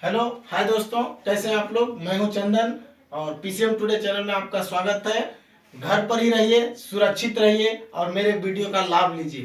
Hello hi दोस्तों, कैसे हैं आप लोग। मैं हूं चंदन और पीसीएम टुडे चैनल में आपका स्वागत है। घर पर ही रहिए, सुरक्षित रहिए और मेरे वीडियो का लाभ लीजिए।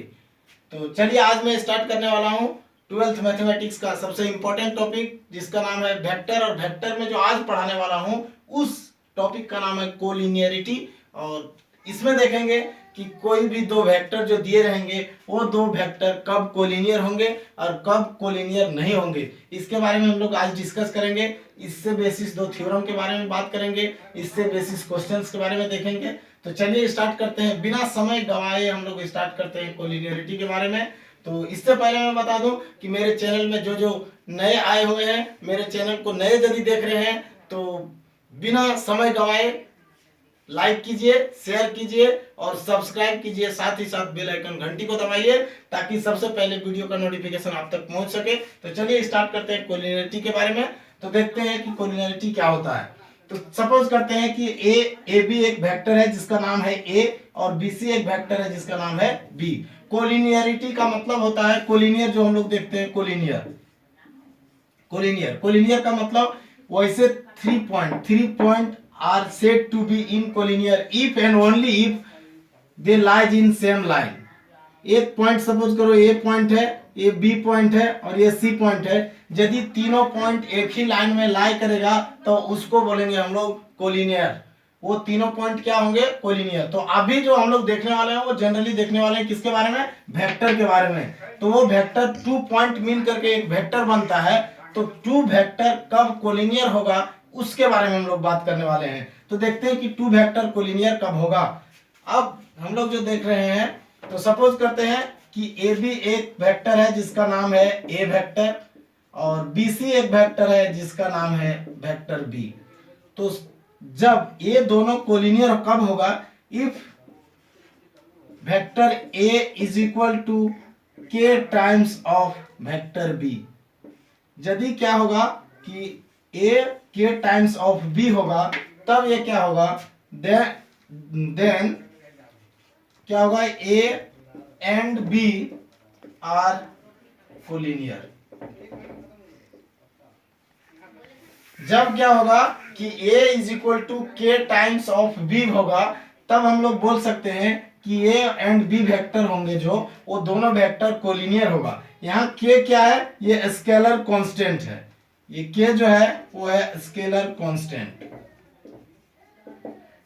तो चलिए आज मैं स्टार्ट करने वाला हूं 12th मैथमेटिक्स का सबसे इम्पोर्टेंट टॉपिक, जिसका नाम है वेक्टर। और वेक्टर में जो आज पढ़ाने वाला हूं उस टॉपिक का नाम है कोलिनियरिटी। और इसमें देखेंगे कि कोई भी दो वेक्टर जो दिए रहेंगे वो दो वेक्टर कब कोलिनियर होंगे और कब कोलिनियर नहीं होंगे, इसके बारे में हम लोग आज डिस्कस करेंगे। इससे बेसिस दो थ्योरम के बारे में बात करेंगे, इससे बेसिस क्वेश्चंस के बारे में देखेंगे। तो चलिए स्टार्ट करते हैं, बिना समय गंवाए हम लोग स्टार्ट करते हैं कोलिनियरिटी के बारे में। तो इससे पहले मैं बता दूं कि मेरे चैनल में जो जो नए आए हुए हैं, मेरे चैनल को नए यदि देख रहे हैं तो बिना समय गंवाए लाइक कीजिए, शेयर कीजिए और सब्सक्राइब कीजिए। साथ ही साथ बेल आइकन घंटी को दबाइए ताकि सबसे पहले वीडियो का नोटिफिकेशन आप तक पहुंच सके। तो चलिए स्टार्ट करते हैं कोलिनियरिटी के बारे में। तो देखते हैं कि कोलिनियरिटी क्या होता है। तो सपोज करते हैं कि ए बी एक वेक्टर है जिसका नाम है ए और बी सी एक वेक्टर है जिसका नाम है बी। कोलिनियरिटी का मतलब होता है, कोलिनियर जो हम लोग देखते हैं, कोलिनियर का मतलब वैसे 3 point are said to be in collinear if and only if they lies in same line। एक पॉइंट सपोज करो ए पॉइंट है, ये बी पॉइंट है और ये सी पॉइंट है। यदि तीनों पॉइंट एक ही लाइन में लाई करेगा तो उसको बोलेंगे हम लोग कोलिनियर। वो तीनों पॉइंट क्या होंगे, कोलिनियर। तो अभी जो हम लोग देखने वाले हैं वो जनरली देखने वाले हैं किसके बारे में, वेक्टर के बारे में। तो वो वेक्टर 2 पॉइंट मिल करके एक वेक्टर बनता है। तो 2 वेक्टर कब कोलिनियर होगा उसके बारे में हम लोग बात करने वाले हैं। तो देखते हैं कि 2 वेक्टर कोलिनियर कब होगा। अब हम लोग जो देख रहे हैं, तो सपोज करते हैं कि ए बी एक वेक्टर है जिसका नाम है ए वेक्टर और बी सी एक वेक्टर है जिसका नाम है वेक्टर बी। तो जब ये दोनों कोलिनियर कब होगा, if vector A is equal to K times of vector B. यदि क्या होगा कि ए के टाइम्स ऑफ बी होगा तब ये क्या होगा, देन क्या होगा, A and B are collinear. जब क्या होगा कि A is equal to K times of B होगा तब हम लोग बोल सकते हैं कि ए एंड बी वेक्टर होंगे जो वो दोनों वेक्टर कोलिनियर होगा। यहाँ के क्या है, ये स्केलर कांस्टेंट है। ये के जो है वो है स्केलर कांस्टेंट।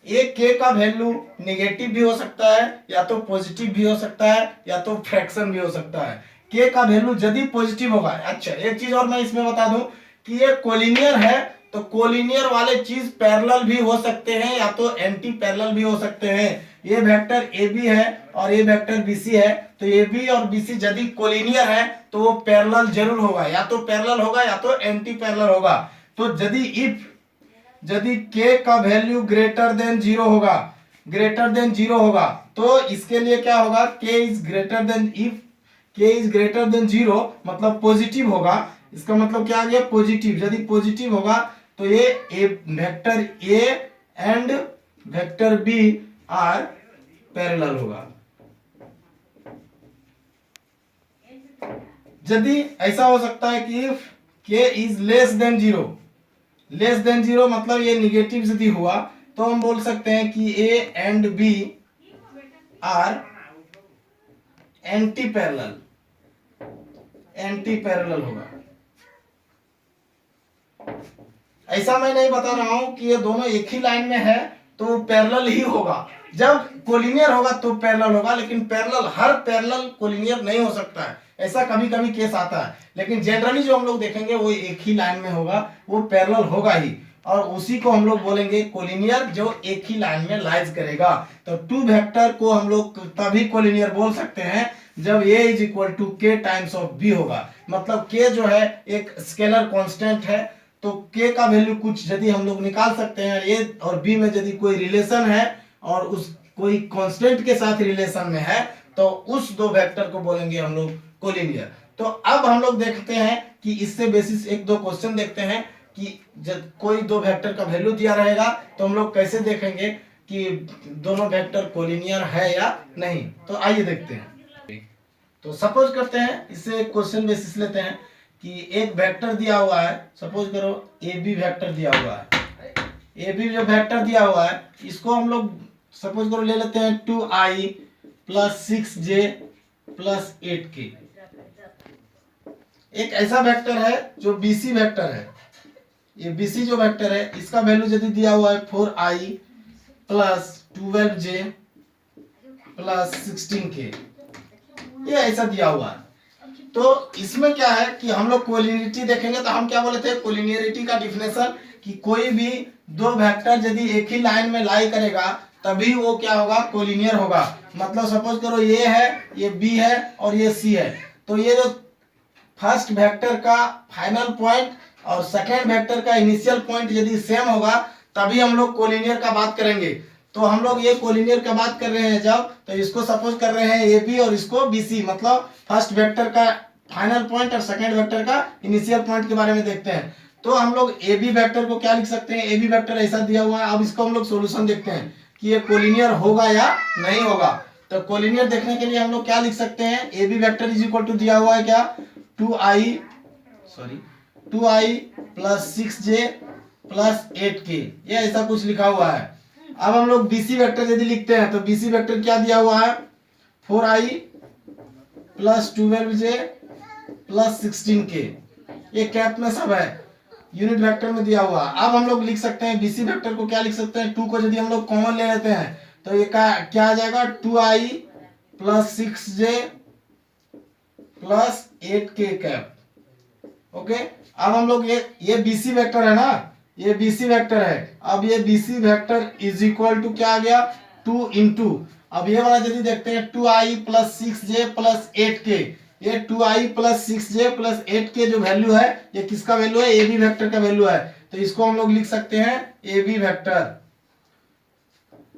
ये के का वैल्यू नेगेटिव भी हो सकता है या तो पॉजिटिव भी हो सकता है या तो फ्रैक्शन भी हो सकता है। के का वैल्यू यदि पॉजिटिव होगा, अच्छा एक चीज और मैं इसमें बता दूं कि ये कोलिनियर है तो कोलिनियर वाले चीज पैरेलल भी हो सकते हैं या तो एंटी पैरेलल भी हो सकते हैं। ये वेक्टर ए बी है और ये वेक्टर बी सी है, तो ए बी और बी सी यदि कोलिनियर है तो वो पैरेलल जरूर होगा, या तो पैरेलल होगा या तो एंटी पैरेलल होगा। तो यदि के का वैल्यू ग्रेटर देन जीरो होगा तो इसके लिए क्या होगा, के इज ग्रेटर देन, इफ के इज ग्रेटर देन जीरो मतलब पॉजिटिव होगा। इसका मतलब क्या आ गया, पॉजिटिव। यदि पॉजिटिव होगा तो ये vector A and vector B are parallel होगा। यदि ऐसा हो सकता है कि इफ के इज लेस देन जीरो मतलब ये निगेटिव यदि हुआ तो हम बोल सकते हैं कि A and B are antiparallel होगा। ऐसा मैं नहीं बता रहा हूं कि ये दोनों एक ही लाइन में है तो पैरेलल ही होगा। जब कोलिनियर होगा तो पैरेलल होगा, लेकिन हर पैरेलल कोलिनियर नहीं हो सकता है। ऐसा कभी कभी केस आता है, लेकिन जनरली जो हम लोग देखेंगे वो एक ही लाइन में होगा, वो पैरेलल होगा ही। और उसी को हम लोग बोलेंगे कोलिनियर, जो एक ही लाइन में लाइज करेगा। तो 2 वेक्टर को हम लोग तभी कोलिनियर बोल सकते हैं जब a is equal to K times of b होगा। मतलब k जो है एक स्केलर कांस्टेंट है, तो k का वैल्यू कुछ यदि हम लोग निकाल सकते हैं, a और b में यदि कोई रिलेशन है और उस कोई कांस्टेंट के साथ रिलेशन में है तो उस दो वेक्टर को बोलेंगे हम लोग कोलिनियर। तो अब हम लोग देखते हैं कि इससे बेसिस एक दो क्वेश्चन देखते हैं कि जब कोई दो वेक्टर का वैल्यू दिया रहेगा तो हम लोग कैसे देखेंगे कि दोनों वेक्टर कोलिनियर है या नहीं। तो आइए देखते हैं। तो सपोज करते हैं, इससे क्वेश्चन बेसिस लेते हैं कि एक वेक्टर दिया हुआ है, सपोज करो ए बी वेक्टर दिया हुआ है, ए बी जो वेक्टर दिया हुआ है इसको हम लोग सपोज करो ले लेते हैं 2i plus 6j plus 8k। एक ऐसा वेक्टर है जो बीसी वेक्टर है, ये बीसी जो वेक्टर है इसका वैल्यू यदि दिया हुआ है 4i plus 12j plus 16k, ये ऐसा दिया हुआ है। तो इसमें क्या है कि हम लोग कोलिनियरिटी देखेंगे तो हम क्या बोले थे, कोलिनियरिटी का डिफिनेशन कि कोई भी दो वेक्टर यदि एक ही लाइन में लाई करेगा तभी वो क्या होगा, कोलिनियर होगा। मतलब सपोज करो ये है, ये बी है और ये सी है, तो ये जो फर्स्ट वेक्टर का फाइनल पॉइंट और सेकेंड वेक्टर का इनिशियल पॉइंट यदि सेम होगा तभी हम लोग कोलिनियर का बात करेंगे। तो हम लोग ये कोलिनियर का बात कर रहे हैं जब, तो इसको सपोज कर रहे हैं ए बी और इसको बी सी, मतलब फर्स्ट वेक्टर का फाइनल पॉइंट और सेकेंड वेक्टर का इनिशियल पॉइंट के बारे में देखते हैं। तो हम लोग ए बी वेक्टर को क्या लिख सकते हैं, ए बी वेक्टर ऐसा दिया हुआ है। अब इसको हम लोग सोल्यूशन देखते हैं कि ये कोलिनियर होगा या नहीं होगा। तो कोलिनियर देखने के लिए हम लोग क्या लिख सकते हैं, A B vector is equal to दिया हुआ है क्या, 2i plus 6j plus 8k, ये ऐसा कुछ लिखा हुआ है। अब हम लोग बीसी वेक्टर यदि लिखते हैं तो बीसी वेक्टर क्या दिया हुआ है, 4i plus 12j plus 16k, ये कैप में सब है, यूनिट वेक्टर में दिया हुआ। अब हम लोग लिख सकते हैं बीसी वेक्टर को क्या लिख सकते हैं, 2 को यदि हम लोग कॉमन ले लेते हैं तो ये क्या आ जाएगा, 2i plus 6j plus 8k cap. Okay, अब हम लोग ये बीसी वेक्टर है ना, ये बीसी वेक्टर है। अब ये BC vector is equal to क्या आ गया, 2 इंटू, अब ये वाला यदि देखते हैं 2i plus 6j plus 8k, ये 2i plus 6j plus 8k जो वैल्यू है ये किसका वैल्यू है, ए बी वेक्टर का वैल्यू है। तो इसको हम लोग लिख सकते हैं ए बी वेक्टर।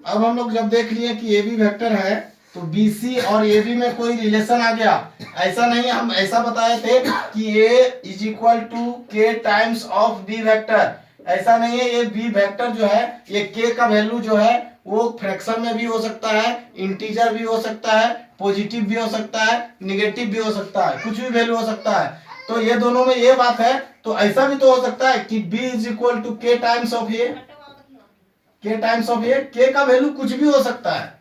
अब हम लोग जब देख लिए कि ए बी वेक्टर है तो BC और AB में कोई रिलेशन आ गया, ऐसा नहीं, हम ऐसा बताए थे कि A is equal to K times of B vector, ऐसा नहीं है। ये B वेक्टर जो है ये K का वैल्यू जो है वो फ्रैक्शन में भी हो सकता है, इंटीजर भी हो सकता है, पॉजिटिव भी हो सकता है, निगेटिव भी हो सकता है, कुछ भी वैल्यू हो सकता है। तो ये दोनों में ये बात है। तो ऐसा भी तो हो सकता है कि B is equal to K times of A, K times of A, K का वैल्यू कुछ भी हो सकता है,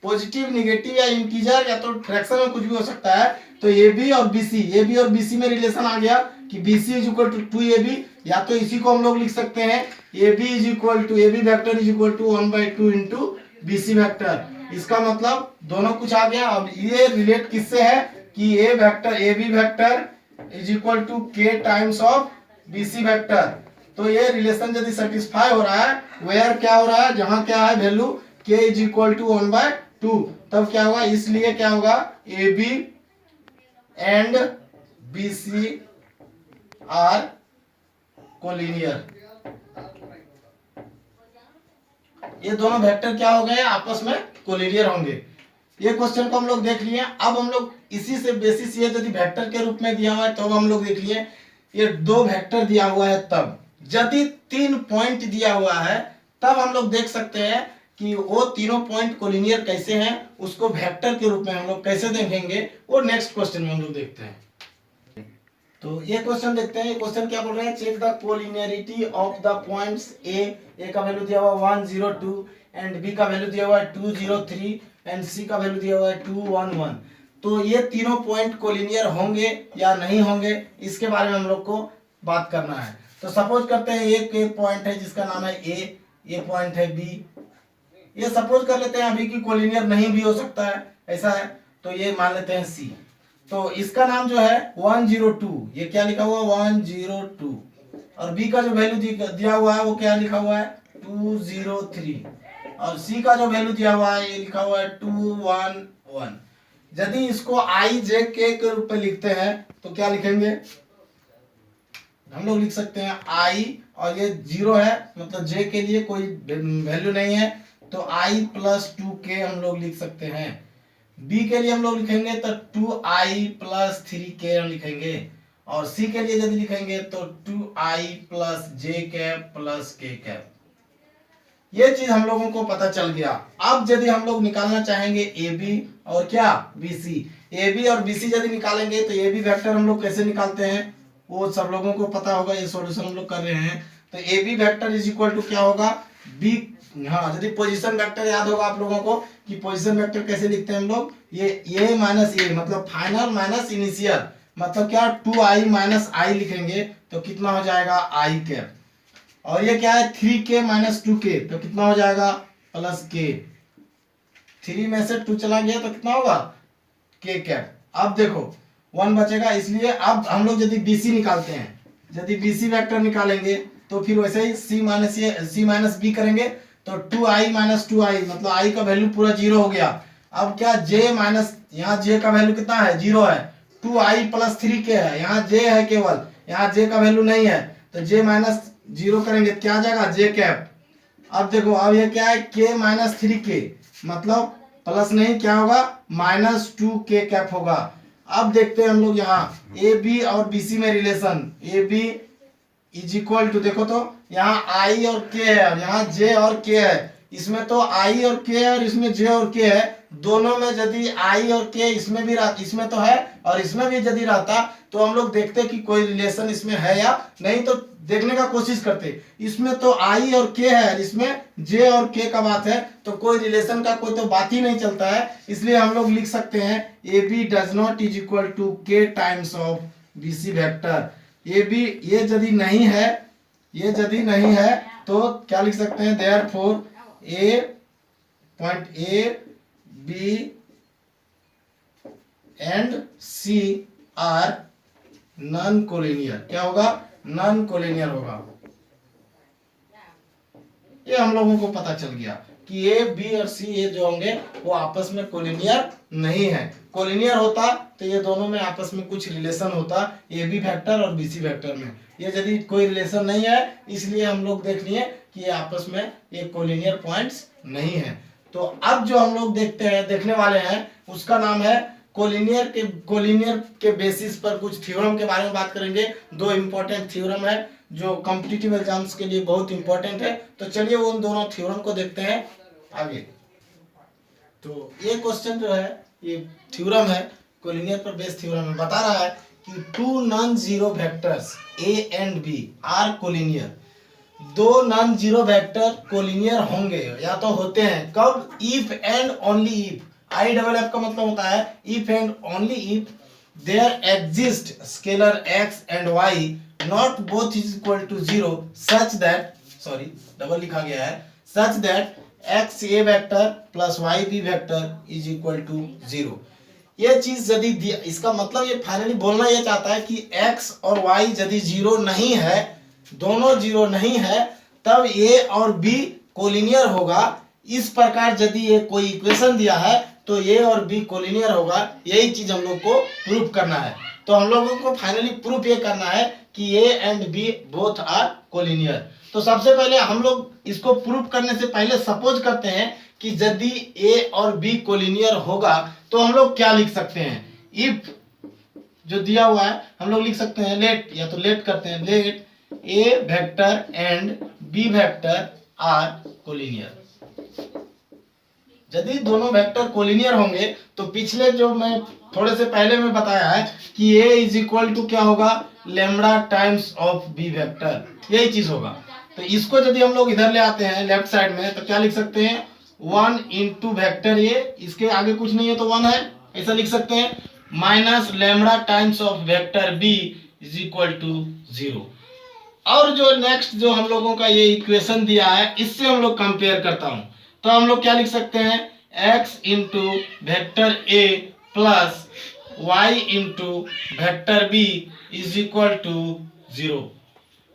पॉजिटिव, निगेटिव या इंटीजर या तो फ्रैक्शन में कुछ भी हो सकता है। तो ए बी और बीसी में रिलेशन आ गया कि BC is equal to 2AB, या तो इसी को हम लोग लिख सकते हैं AB is equal to AB vector is equal to 1/2 into BC vector. इसका मतलब दोनों कुछ आ गया। अब ये रिलेट किससे है कि a vector AB vector is equal to K times of BC vector. तो ये रिलेशन यदि सेटिस्फाई हो रहा है, वेयर क्या हो रहा है, जहां क्या है value K is equal to 1/2, तब क्या होगा, इसलिए क्या होगा, AB and BC are collinear. ये दोनों वेक्टर क्या हो गए, आपस में कोलिनियर होंगे। ये क्वेश्चन को हम लोग देख लिए। अब हम लोग इसी से बेसिस ये यदि वेक्टर के रूप में दिया हुआ है तो हम लोग देख लिए, ये दो वेक्टर दिया हुआ है तब, यदि 3 पॉइंट दिया हुआ है तब हम लोग देख सकते हैं कि वो तीनों पॉइंट कोलिनियर कैसे हैं, उसको वेक्टर के रूप में हम लोग कैसे देखेंगे, वो नेक्स्ट क्वेश्चन में हम लोग देखते हैं। तो ये क्वेश्चन देखते हैं। ये क्वेश्चन क्या बोल रहे हैं, check the collinearity of the points A का वैल्यू दिया हुआ 102 एंड बी का वैल्यू दिया हुआ है 203 एंड सी का वैल्यू दिया हुआ है 211। तो ये तीनों पॉइंट कोलिनियर होंगे या नहीं होंगे, इसके बारे में हम लोग को बात करना है। तो सपोज करते हैं एक पॉइंट है जिसका नाम है ए, ये पॉइंट है बी, ये सपोज कर लेते हैं अभी की कोलिनियर नहीं भी हो सकता है, ऐसा है। तो ये मान लेते हैं सी, तो इसका नाम जो है 102, ये क्या लिखा हुआ 102, और बी का जो वैल्यू दिया हुआ है वो क्या लिखा हुआ है 203, और सी का जो वैल्यू दिया हुआ है ये लिखा हुआ है 211। यदि इसको आई जे के रूप में लिखते हैं तो क्या लिखेंगे, हम लोग लिख सकते हैं आई, और ये 0 है मतलब जे के लिए कोई वैल्यू नहीं है, तो i प्लस 2k हम लोग लिख सकते हैं। b के लिए हम लोग लिखेंगे तो 2i प्लस 3k हम लिखेंगे, और c के लिए यदि लिखेंगे तो 2i plus j cap plus k cap. ये चीज हम लोगों को पता चल गया। अब यदि हम लोग निकालना चाहेंगे ab और क्या bc, ab और bc यदि निकालेंगे तो ab वेक्टर हम लोग कैसे निकालते हैं, वो सब लोगों को पता होगा, ये सॉल्यूशन हम लोग कर रहे हैं। तो A B vector is equal to क्या होगा, बी, हाँ यदि पोजीशन वेक्टर याद होगा आप लोगों को कि पोजीशन वेक्टर कैसे लिखते हैं हम लोग, ये माइनस ए मतलब फाइनल माइनस इनिशियल, मतलब क्या 2i माइनस आई लिखेंगे तो कितना हो जाएगा आई कैप, और ये क्या है 3k माइनस 2k तो कितना हो जाएगा प्लस k, 3 में से 2 चला गया तो कितना होगा k कैप। अब देखो 1 बचेगा, इसलिए अब हम लोग यदि BC निकालते हैं, यदि BC वेक्टर निकालेंगे तो फिर वैसे ही C माइनस B करेंगे तो 2i माइनस 2i मतलब i का वैल्यू पूरा 0 हो गया। अब क्या j माइनस, यहाँ j का वैल्यू कितना है 0 है, 2i प्लस 3k है, यहाँ j है केवल, यहाँ j का वैल्यू नहीं है तो j माइनस 0 करेंगे क्या आ जाएगा j कैप। अब देखो अब ये क्या है k माइनस 3k मतलब प्लस नहीं क्या होगा माइनस 2k कैप होगा। अब देखते हैं हम लोग यहाँ ए बी और BC में relation, A B is equal to, देखो तो यहाँ I और K है और यहाँ J और K है, इसमें तो I और K है और इसमें J और K है, दोनों में यदि I और K इसमें भी इसमें तो है और इसमें भी यदि रहता तो हम लोग देखते कि कोई रिलेशन इसमें है या नहीं, तो देखने का कोशिश करते। इसमें तो I और K है, इसमें J और K का बात है तो कोई रिलेशन का कोई तो बात ही नहीं चलता है, इसलिए हम लोग लिख सकते हैं A B does not is equal to K times of BC vector. ये भी ये यदि नहीं है, ये यदि नहीं है तो क्या लिख सकते हैं therefore A point A B and C are non collinear, क्या होगा नॉन कोलिनियर होगा। ये हम लोगों को पता चल गया कि ए बी और सी ये जो होंगे वो आपस में कोलिनियर नहीं है, कोलिनियर होता तो ये दोनों में आपस में कुछ रिलेशन होता ए बी वेक्टर और BC वेक्टर में, ये यदि कोई रिलेशन नहीं है इसलिए हम लोग देख लिए कि ये आपस में ये कोलिनियर पॉइंट्स नहीं है। तो अब जो हम लोग देखने वाले हैं उसका नाम है कोलिनियर के बेसिस पर कुछ थ्योरम के बारे में बात करेंगे। 2 इंपॉर्टेंट थ्योरम है जो कॉम्पिटिटिव एग्जाम्स के लिए बहुत इंपॉर्टेंट है, तो चलिए उन दोनों थ्योरम को देखते हैं आगे। तो ये क्वेश्चन जो है ये थ्योरम है, कोलिनियर पर बेस्ड थ्योरम है, बता रहा है कि 2 non zero vectors A and B are collinear, 2 non zero vector collinear होंगे या तो होते हैं कब, if and only if, IFF का मतलब होता है if and only if there exist scalar x and y not both is equal to 0 such that, sorry double लिखा गया है, such that x a vector plus y b vector is equal to 0। ये चीज यदि इसका मतलब ये finally बोलना ये चाहता है कि x और y यदि 0 नहीं है, दोनों 0 नहीं है, तब a और b कोलिनियर होगा। इस प्रकार यदि ये कोई इक्वेशन दिया है तो a और b कोलिनियर होगा, यही चीज हम लोग को प्रूफ करना है। तो हम लोगों को फाइनली प्रूफ ये करना है कि a and b both are collinear. तो सबसे पहले हम लोग इसको प्रूफ करने से पहले सपोज करते हैं कि यदि a और b कोलिनियर होगा तो हम लोग क्या लिख सकते हैं, इफ जो दिया हुआ है हम लोग लिख सकते हैं लेट, या तो लेट करते हैं, let a vector and b vector are collinear. यदि दोनों वेक्टर कोलिनियर होंगे तो पिछले जो मैं थोड़े से पहले में बताया है कि a इज इक्वल टू क्या होगा lambda times of b vector, यही चीज होगा। तो इसको यदि हम लोग इधर ले आते हैं लेफ्ट साइड में तो क्या लिख सकते हैं 1 इंटू वेक्टर a, इसके आगे कुछ नहीं है तो 1 है, ऐसा लिख सकते हैं, minus lambda times of vector b is equal to 0। और जो नेक्स्ट जो हम लोगों का ये इक्वेशन दिया है इससे हम लोग कंपेयर करता हूं तो हम लोग क्या लिख सकते हैं x into vector a plus y into vector b is equal to 0।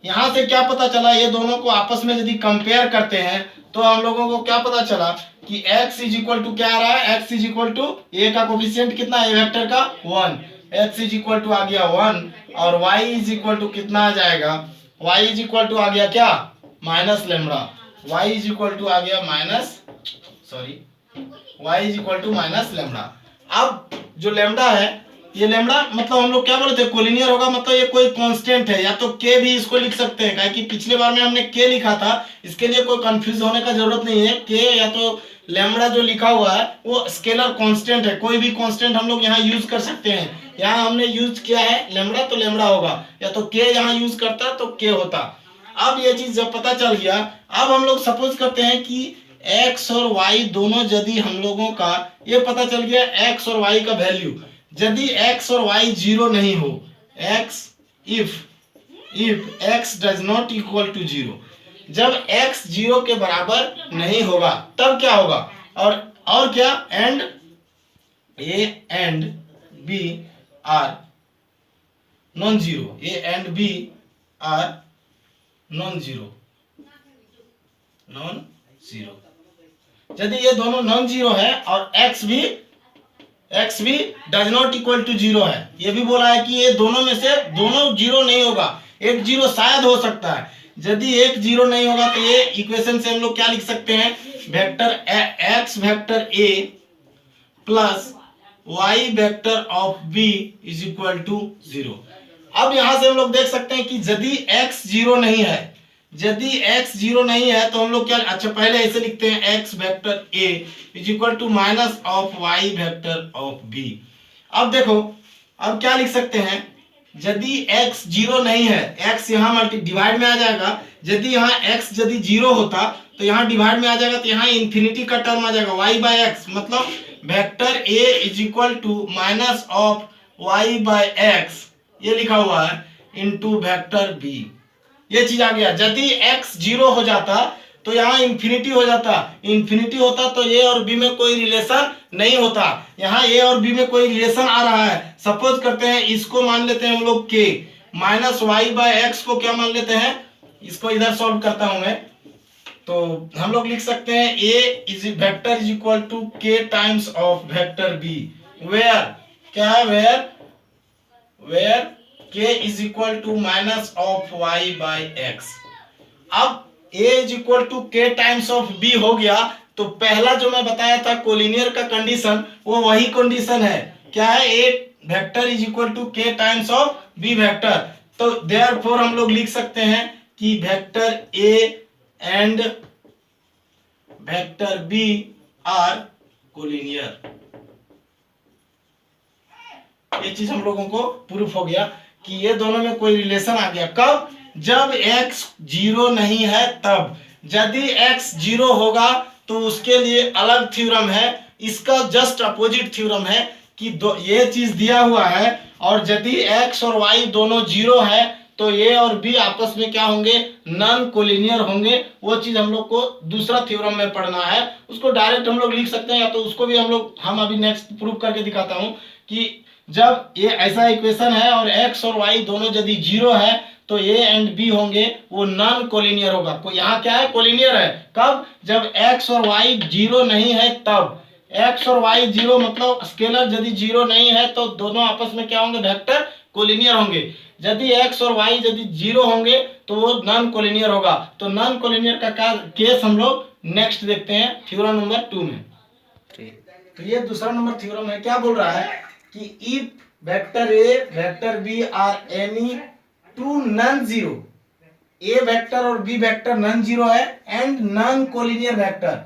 यहां से क्या पता चला, ये दोनों को आपस में यदि कंपेयर करते हैं तो हम लोगों को क्या पता चला कि x इज इक्वल टू क्या आ रहा है, x is equal to a का कोफिशिएंट कितना है वेक्टर का 1, x इज इक्वल टू आ गया 1 और y इज इक्वल टू कितना आ जाएगा, y इज इक्वल टू आ गया क्या minus lambda, y is equal to आ गया minus, sorry y is equal to minus lambda. अब जो लेम्डा है ये लेम्डा मतलब हम लोग क्या बोले थे कोलिनियर होगा, मतलब ये कोई कांस्टेंट है, या तो k भी इसको लिख सकते हैं, काहे कि पिछले बार में हमने k लिखा था, इसके लिए कोई कंफ्यूज होने का जरूरत नहीं है। k या तो लेम्डा जो लिखा हुआ है वो स्केलर कांस्टेंट है, कोई भी कांस्टेंट हम लोग यहाँ यूज कर सकते हैं, यहाँ हमने यूज किया है लेमड़ा, तो लेमड़ा होगा, या तो के यहाँ यूज करता तो के होता। अब ये चीज जब पता चल गया, अब हम लोग सपोज करते हैं कि x और y दोनों यदि हम लोगों का ये पता चल गया x और y का वैल्यू, यदि x और y जीरो नहीं हो, x if x does not equal to 0, जब x जीरो के बराबर नहीं होगा तब क्या होगा, और क्या, and a and b are non zero, a and b are non zero, यदि ये दोनों नॉन जीरो है और x भी does not equal to zero है, ये भी बोला है कि ये दोनों में से दोनों जीरो नहीं होगा, एक जीरो शायद हो सकता है। यदि एक जीरो नहीं होगा तो ये इक्वेशन से हम लोग क्या लिख सकते हैं, vector x vector a plus y vector of b is equal to 0। अब यहां से हम लोग देख सकते हैं कि यदि x जीरो नहीं है, यदि x जीरो नहीं है तो हम लोग क्या, अच्छा पहले ऐसे लिखते हैं x vector a is equal to minus of y vector of b। अब देखो, अब क्या लिख सकते हैं, यदि x जीरो नहीं है, x यहाँ डिवाइड में आ जाएगा, यदि यहाँ x यदि जीरो होता तो यहाँ डिवाइड में आ जाएगा, तो यहाँ इंफिनिटी का टर्म आ जाएगा y बाय एक्स, मतलब vector a is equal to minus of y by x, ये लिखा हुआ है, इनटू वेक्टर b। ये चीज आ गया। यदि x जीरो हो जाता तो यहाँ इंफिनिटी हो जाता, इंफिनिटी होता तो a और b में कोई रिलेशन नहीं होता, यहाँ a और b में कोई रिलेशन आ रहा है। सपोज करते हैं इसको मान लेते हैं हम लोग k, minus y by x को क्या मान लेते हैं, इसको इधर सॉल्व करता हूं मैं, तो हम लोग लिख सकते हैं a is vector is equal to k times of vector b, where क्या है, where k is equal to minus of y by x। अब a is equal to k times of b हो गया, तो पहला जो मैं बताया था कोलिनियर का कंडीशन, वो वही कंडीशन है, क्या है, a vector is equal to k times of b vector. तो देयरफॉर हम लोग लिख सकते हैं कि vector a and vector b are collinear. ये चीज हम लोगों को प्रूफ हो गया कि ये दोनों में कोई रिलेशन आ गया। कब, जब x जीरो नहीं है तब। यदि x जीरो होगा तो उसके लिए अलग थ्योरम है, इसका जस्ट अपोजिट थ्योरम है कि ये चीज दिया हुआ है, और यदि x और y दोनों जीरो है तो a और b आपस में क्या होंगे, नॉन कोलिनियर होंगे। वो चीज हम लोग को दूसरा थ्योरम में पढ़ना है, उसको डायरेक्ट हम लोग लिख सकते हैं, या तो उसको भी हम अभी नेक्स्ट प्रूफ करके दिखाता हूं कि जब ये ऐसा इक्वेशन है और x और y दोनों यदि जीरो है तो a एंड b होंगे, वो नॉन कोलिनियर होगा। यहाँ क्या है, कोलिनियर है। कब, जब x और y जीरो नहीं है तब। x और y जीरो मतलब स्केलर यदि जीरो नहीं है तो दोनों आपस में क्या होंगे, वेक्टर कोलिनियर होंगे। यदि x और y यदि जीरो होंगे तो वो नॉन कोलिनियर होगा। तो नॉन कोलिनियर का केस हम लोग नेक्स्ट देखते हैं थ्योरम नंबर 2 में। तो ये दूसरा नंबर थ्योरम है, क्या बोल रहा है कि if vector a vector b are any two non zero, a vector और b वेक्टर नॉन जीरो है and non collinear vector,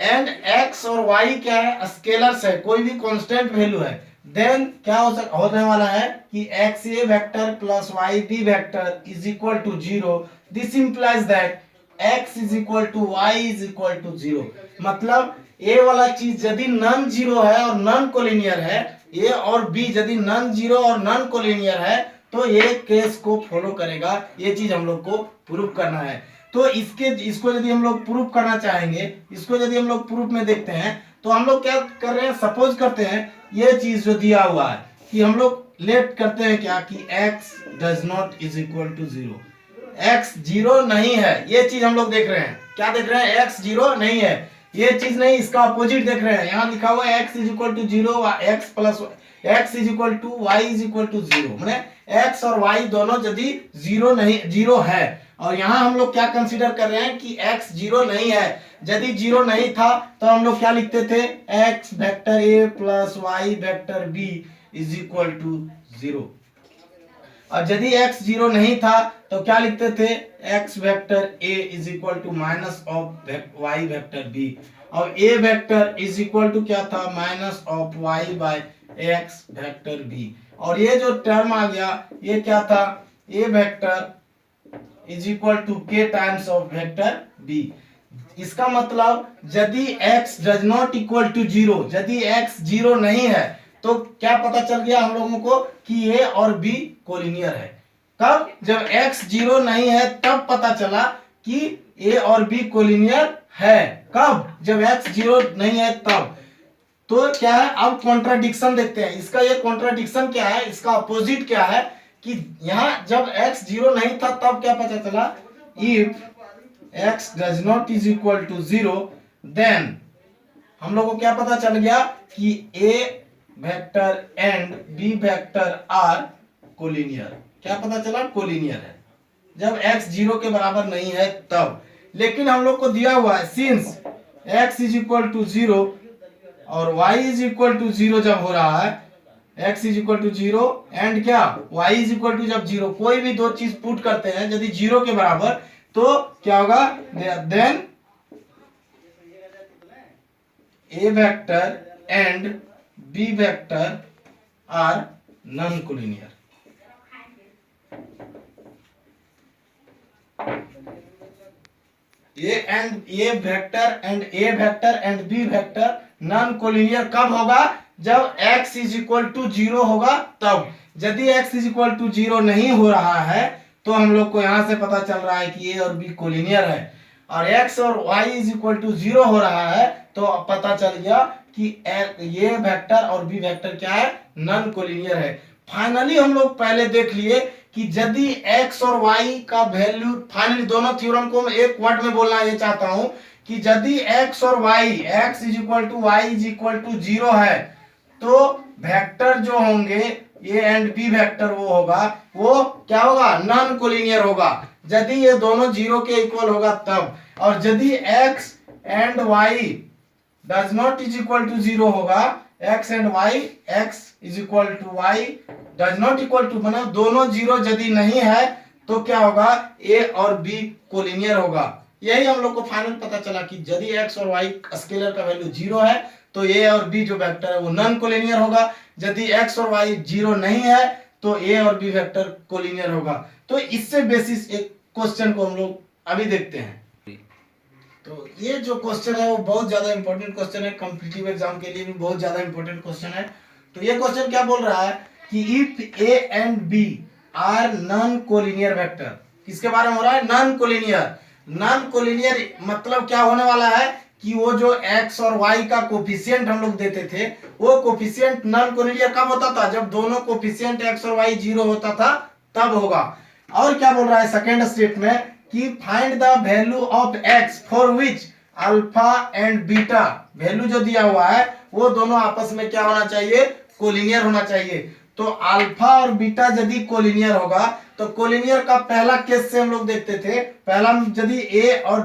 and x और y क्या है, स्केलर्स है, कोई भी कांस्टेंट वैल्यू है, देन क्या होने वाला है कि x a vector plus y b vector is equal to 0। This implies that x is equal to y is equal to 0। मतलब a वाला चीज यदि नॉन जीरो है और नॉन कोलिनियर है, a और b यदि नॉन जीरो और नॉन कोलिनियर है तो ये केस को फॉलो करेगा। ये चीज हम लोग को प्रूफ करना है। तो इसको यदि हम लोग प्रूफ करना चाहेंगे, इसको यदि हम लोग प्रूफ में देखते हैं तो हम लोग क्या कर रहे हैं, सपोज करते हैं ये चीज जो दिया हुआ है कि हम लोग लेट करते हैं क्या कि x does not is equal to 0, x zero नहीं है। ये चीज हम लोग देख रहे हैं, क्या देख रहे हैं, x जीरो नहीं है, ये चीज नहीं, इसका अपोजिट देख रहे हैं। यहाँ लिखा हुआ है x is equal to 0, x plus x is equal to y is equal to 0, मैंने x और y दोनों यदि जीरो है, और यहाँ हम लोग क्या कंसीडर कर रहे हैं कि x जीरो नहीं है। यदि जीरो नहीं था तो हम लोग क्या लिखते थे, x vector a plus y vector b is equal to 0। और यदि x जीरो नहीं था तो क्या लिखते थे, x vector a is equal to minus of y vector b, और a vector is equal to क्या था, minus of y by x vector B. और ये जो टर्म आ गया ये क्या था, A vector is equal to K times of vector B. इसका मतलब यदि x does not equal to zero, यदि x जीरो नहीं है तो क्या पता चल गया हम लोगों को कि a और b कोलिनियर है। कब, जब x जीरो नहीं है तब पता चला कि a और b कोलिनियर है। कब, जब x जीरो नहीं है तब। तो क्या है, अब कॉन्ट्राडिक्शन देखते हैं। इसका ये कॉन्ट्राडिक्शन क्या है, इसका अपोजिट क्या है कि यहाँ जब x जीरो नहीं था तब क्या पता चला, if x does not is equal to 0 then हम लोग को क्या पता चल गया कि a vector and b vector are collinear. क्या पता चला, कोलिनियर है जब x जीरो के बराबर नहीं है तब। लेकिन हम लोग को दिया हुआ है since x is equal to 0 और y इज इक्वल टू 0 जब हो रहा है, x is equal to 0 and क्या y इज इक्वल टू जब 0, कोई भी दो चीज पुट करते हैं यदि 0 के बराबर तो क्या होगा, then A vector and B vector are non collinear. A vector and B vector non collinear कब होगा, जब x इज इक्वल टू 0 होगा तब। यदि x इज इक्वल टू 0 नहीं हो रहा है तो हम लोग को यहां से पता चल रहा है कि a और b कोलिनियर है। और x और y इज इक्वल टू 0 हो रहा है तो पता चल गया कि ये वेक्टर और b वेक्टर क्या है, नॉन कोलिनियर है। फाइनली हम लोग पहले देख लिए कि यदि x और y का वैल्यू, फाइनली दोनों थ्योरम को मैं एक वर्ड में बोलना ये चाहता हूं कि यदि x और y, x is equal to y is equal to 0 है तो वेक्टर जो होंगे ए एंड बी वेक्टर वो होगा, वो क्या होगा, नॉन कोलिनियर होगा यदि ये दोनों 0 के इक्वल होगा तब। और यदि x and y does not is equal to 0 होगा, x and y, x is equal to y does not equal to, मतलब दोनों 0 यदि नहीं है तो क्या होगा, a और b कोलिनियर होगा। यही हम लोग को फाइनल पता चला कि यदि x और y स्केलर का वैल्यू 0 है तो a और b जो वेक्टर है वो नॉन कोलिनियर होगा। यदि x और y 0 नहीं है तो a और b वेक्टर कोलिनियर होगा। तो इससे बेसिस एक क्वेश्चन को हम लोग अभी देखते हैं। तो ये जो क्वेश्चन है वो बहुत ज्यादा इंपॉर्टेंट क्वेश्चन है, कॉम्पिटिटिव एग्जाम के लिए भी बहुत ज्यादा इंपॉर्टेंट क्वेश्चन है। तो ये क्वेश्चन क्या बोल रहा है कि if a and b are non collinear vector, किसके बारे में हो रहा है, नॉन कोलिनियर। नॉन कोलिनियर मतलब क्या होने वाला है कि वो जो x और y का कोफिशिएंट हम लोग देते थे वो कोफिशिएंट नॉन कोलिनियर कब होता था, जब दोनों कोफिशिएंट x और y 0 होता था तब होगा। और क्या बोल रहा है सेकंड स्टेप में कि find the value of x for which alpha and beta, value जो दिया हुआ है वो दोनों आपस में क्या होना चाहिए, कोलिनियर होना चाहिए। तो अल्फा और बीटा यदि कोलिनियर होगा तो कोलिनियर का पहला केस से हम लोग देखते थे, पहला यदि a और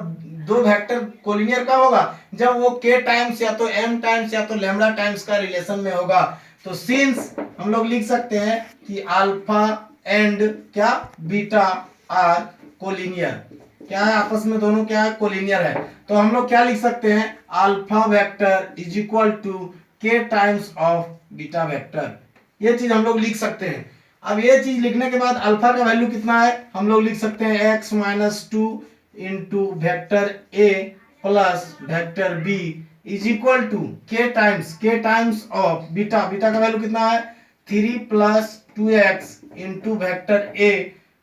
दो वेक्टर कोलिनियर का होगा जब वो k टाइम्स या तो m टाइम्स या तो लैम्डा टाइम्स का रिलेशन में होगा। तो सिंस हम लोग लिख सकते हैं कि अल्फा एंड क्या बीटा आर कोलिनियर, क्या है आपस में दोनों क्या है, कोलिनियर है। तो हम लोग क्या लिख सकते हैं, alpha vector is equal to k times of beta vector, ये चीज हम लोग लिख सकते हैं। अब ये चीज लिखने के बाद अल्फा का वैल्यू कितना है, हम लोग लिख सकते हैं x minus 2 into vector a plus vector b is equal to k times of beta, beta का वैल्यू कितना है 3 plus 2x into vector a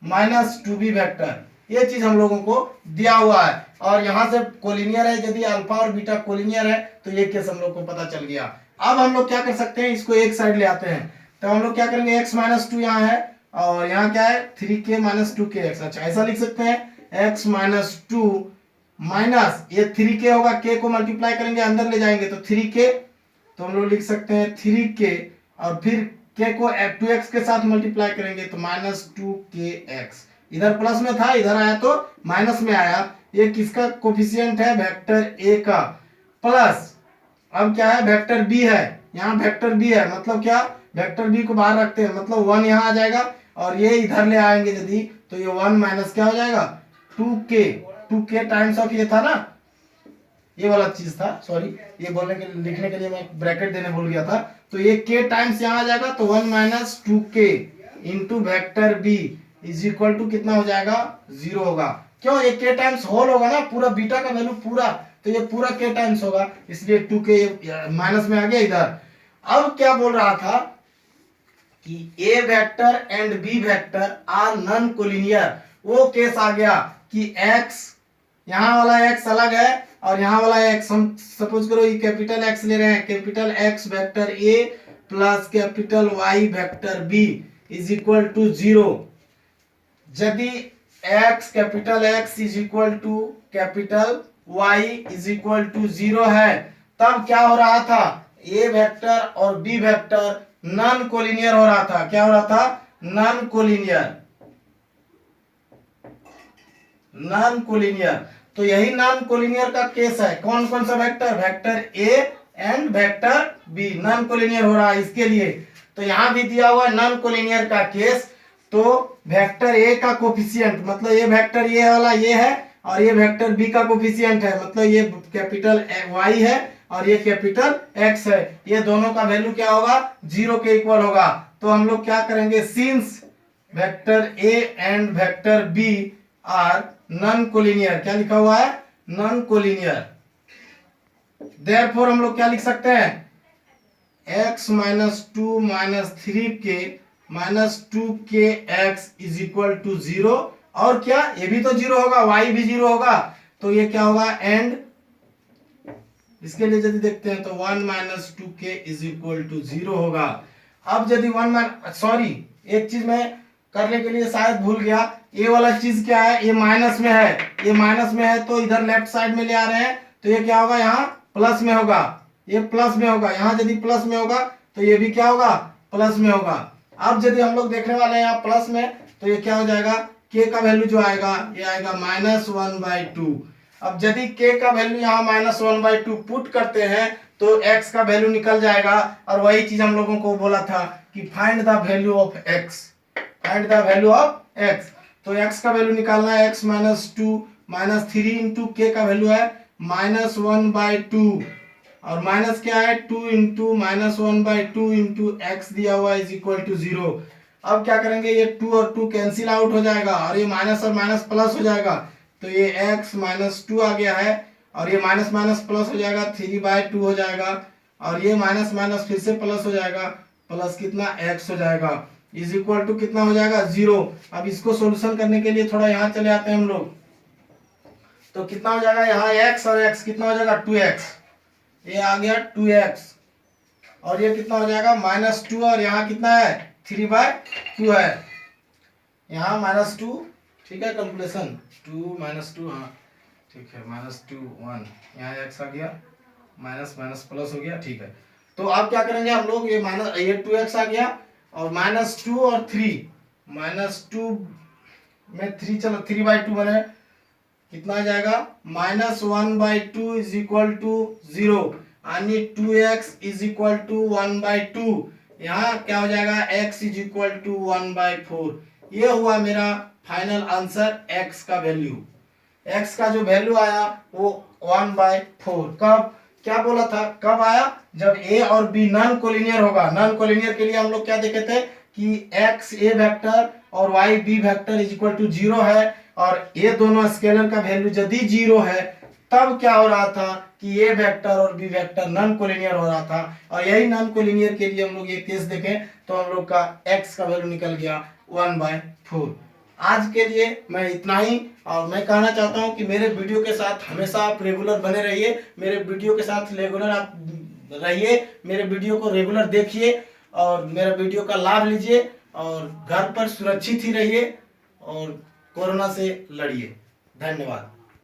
minus 2b vector. ये चीज हम लोगों को दिया हुआ है और यहाँ से कोलिनियर है, यदि अल्फा और बीटा कोलिनियर है तो ये केस हम लोग को पता चल गया। अब हम लोग क्या कर सकते हैं, इसको एक साइड ले आते हैं। तो हम लोग क्या करेंगे, x माइनस 2 यहाँ है और यहाँ क्या है 3k माइनस 2kx, अच्छा ऐसा लिख सकते हैं x माइनस 2 माइनस ये 3k होगा, k को मल्टीप्लाई करेंगे अंदर ले जाएंगे तो 3k, तो हम लोग लिख सकते हैं 3k और फिर k को 2x के साथ मल्टीप्लाई करेंगे तो माइनस 2kx, इधर प्लस में था इधर आया तो माइनस में आया। ये किसका कोफिशिएंट है, वेक्टर a का, प्लस अब क्या है वेक्टर b है, यहाँ वेक्टर b है मतलब क्या, वेक्टर b को बाहर रखते हैं मतलब 1 यहाँ आ जाएगा और ये इधर ले आएंगे यदि तो ये 1 माइनस क्या हो जाएगा 2k टाइम्स ऑफ ये था ना ये वाला चीज था, सॉरी, ये बोलने के लिए लिखने के लिए मैं ब्रैकेट देने भूल गया था। तो ये k टाइम्स यहाँ आ जाएगा, तो 1 minus 2k into vector b is equal to कितना हो जाएगा, 0 होगा। क्यों, ये k टाइम्स होल होगा ना, पूरा बीटा का वैल्यू पूरा, तो ये पूरा k टाइम्स होगा, इसलिए 2k माइनस में आ गया इधर। अब क्या बोल रहा था कि a vector and b vector are non collinear. वो केस आ गया कि x, यहाँ वाला x अलग है और यहाँ वाला x, हम सपोज करो ये कैपिटल X ले रहे हैं, capital X vector a plus capital Y vector b is equal to 0। यदि x capital X is equal to capital Y is equal to 0 है, तब क्या हो रहा था, a वेक्टर और b वेक्टर नॉन कोलिनियर हो रहा था। क्या हो रहा था, नॉन कोलिनियर, नॉन कोलिनियर। तो यही नॉन कोलिनियर का केस है। कौन कौन सा vector, vector a and vector b non collinear हो रहा है इसके लिए। तो यहां भी दिया हुआ नॉन कोलिनियर का केस। तो वेक्टर a का कोफिशिएंट, मतलब ये वेक्टर ये वाला ये है और ये वेक्टर b का कोफिशिएंट है, मतलब ये कैपिटल y है और ये कैपिटल x है, ये दोनों का वैल्यू क्या होगा, 0 के इक्वल होगा। तो हम लोग क्या करेंगे, since vector a and vector b are non collinear, क्या लिखा हुआ है, नॉन कोलिनियर, देयरफॉर हम लोग क्या लिख सकते हैं, x minus 2 minus 3k minus 2k x is equal to 0। और क्या, ये भी तो 0 होगा, y भी 0 होगा, तो ये क्या होगा, एंड इसके लिए यदि देखते हैं तो 1 minus 2k is equal to 0 होगा। अब यदि सॉरी, एक चीज मैं करने के लिए शायद भूल गया, ये वाला चीज क्या है, ये माइनस में है, ये माइनस में है, तो इधर लेफ्ट साइड में ले आ रहे हैं, तो ये क्या होगा, यहाँ प्लस में होगा, ये प्लस में होगा, यहाँ यदि प्लस में होगा तो ये भी क्या होगा, प्लस में होगा। अब यदि हम लोग देखने वाले हैं यहाँ प्लस में, तो ये क्या हो जाएगा, k का वैल्यू जो आएगा ये आएगा -1/2। अब यदि k का वैल्यू यहाँ -1/2 पुट करते हैं तो x का वैल्यू निकल जाएगा। और वही चीज हम लोगों को बोला था कि find the value of x, find the value of x। तो x का वैल्यू निकालना है, x minus 2 minus 3 into k का वैल्यू है -1/2 और माइनस क्या है, 2 इंटू -1/2 इंटू x दिया हुआ इज इक्वल टू 0। अब क्या करेंगे, ये 2 और 2 कैंसिल आउट हो जाएगा और ये माइनस और माइनस प्लस हो जाएगा, तो ये x माइनस 2 आ गया है और ये माइनस माइनस प्लस हो जाएगा, 3/2 हो जाएगा और ये माइनस माइनस फिर से प्लस हो जाएगा, प्लस कितना x हो जाएगा इज इक्वल टू कितना हो जाएगा, 0। अब इसको सोल्यूशन करने के लिए थोड़ा यहाँ चले आते हैं हम लोग, तो कितना हो जाएगा, यहाँ x और x कितना हो जाएगा, 2x, ये आ गया 2x और ये कितना हो जाएगा -2 और यहाँ कितना है 3/2 है, यहाँ -2, ठीक है, कैलकुलेशन 2 -2, हाँ ठीक है, -2 1, यहाँ x आ गया, माइनस माइनस प्लस हो गया, ठीक है। तो अब क्या करेंगे हम लोग, ये 2x आ गया और -2 और 3, -2 में 3 चलो 3/2 बने, कितना आ जाएगा -1/2 इज इक्वल टू 0 यानी 2x इज इक्वल टू 1/2। यहाँ क्या हो जाएगा, x इज इक्वल टू 1/4। ये हुआ मेरा फाइनल आंसर, x का वैल्यू, x का जो वैल्यू आया वो 1/4। कब, क्या बोला था, कब आया, जब a और b नॉन कोलिनियर होगा। नॉन कोलिनियर के लिए हम लोग क्या देखे थे कि x a वेक्टर और y b vector is equal to 0 है और ये दोनों स्केलर का वैल्यू यदि 0 है, तब क्या हो रहा था कि ये वेक्टर और बी वेक्टर नॉन कोलिनियर हो रहा था। और यही नॉन कोलिनियर के लिए हम लोग ये केस देखें तो हम लोग का x का वैल्यू निकल गया 1/4। आज के लिए मैं इतना ही, और मैं कहना चाहता हूं कि मेरे वीडियो के साथ हमेशा आप रेगुलर बने रहिए, मेरे वीडियो के साथ रेगुलर आप रहिए, मेरे वीडियो को रेगुलर देखिए और मेरे वीडियो का लाभ लीजिए और घर पर सुरक्षित ही रहिए और कोरोना से लड़िए। धन्यवाद।